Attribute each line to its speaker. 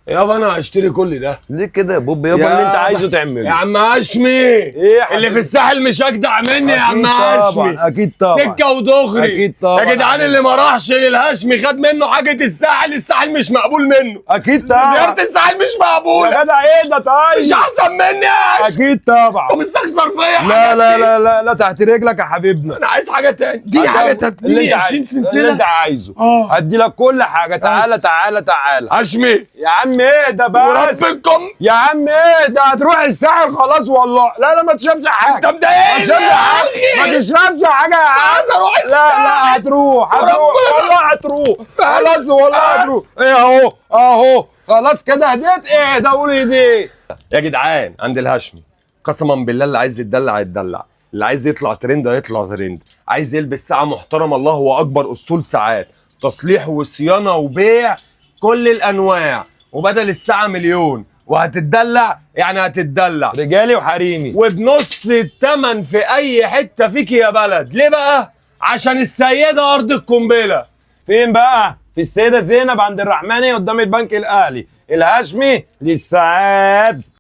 Speaker 1: يابا انا هشتري كل ده.
Speaker 2: ليه كده يا بوب يابا؟ اللي انت عايزه
Speaker 1: يا
Speaker 2: تعمله.
Speaker 1: عم هاشمي،
Speaker 2: ايه يا حبيبي؟
Speaker 1: اللي في الساحل مش اجدع مني يا عم
Speaker 2: أكيد
Speaker 1: هاشمي.
Speaker 2: طبعا، اكيد طبعا،
Speaker 1: سكه ودغري.
Speaker 2: اكيد طبعا
Speaker 1: يا جدعان اللي ما راحش للهاشمي خد منه حاجه الساحل مش مقبول منه.
Speaker 2: اكيد طبعا.
Speaker 1: زياره الساحل مش مقبوله
Speaker 2: يا جدع ايه ده؟ طيب
Speaker 1: مش احسن مني يا هاشمي.
Speaker 2: اكيد طبعا.
Speaker 1: انت مستخسر فيا؟
Speaker 2: لا لا لا لا لا، تحت رجلك يا حبيبنا.
Speaker 1: انا عايز حاجه تاني، اديني حاجه تاني،
Speaker 2: اللي
Speaker 1: اديني
Speaker 2: انت
Speaker 1: 20
Speaker 2: عايزه، اللي
Speaker 1: سلسله.
Speaker 2: انت عايزه.
Speaker 1: اه.
Speaker 2: هدي لك كل حاجه. تعالى تعالى تعالى
Speaker 1: هاشمي
Speaker 2: يا عم. ايه ده بس
Speaker 1: وربكم
Speaker 2: يا عم؟ ايه ده؟ هتروح الساحل خلاص والله. لا لا، ما تشربش حاجه.
Speaker 1: انت مضايقني
Speaker 2: ما تشربش
Speaker 1: يا
Speaker 2: حاجه،
Speaker 1: أخي.
Speaker 2: ما تشربش حاجه يا عم.
Speaker 1: عايز اروح
Speaker 2: لا لا، هتروح والله هتروح. خلاص والله هتروح. ايه اهو اهو خلاص كده هديت. ايه ده؟ قول ايديه.
Speaker 1: يا جدعان عند الهاشمي قسما بالله اللي عايز يتدلع يتدلع، اللي عايز يطلع ترند هيطلع ترند، عايز يلبس ساعة محترمة الله هو أكبر أسطول ساعات، تصليح وصيانة وبيع كل الأنواع، وبدل الساعة مليون، وهتتدلع يعني هتتدلع
Speaker 2: رجالي وحريمي
Speaker 1: وبنص التمن في أي حتة فيك يا بلد. ليه بقى؟ عشان السيدة أرض القنبلة.
Speaker 2: فين بقى؟ في السيدة زينب عند الرحماني قدام البنك الأهلي. الهاشمي للساعات.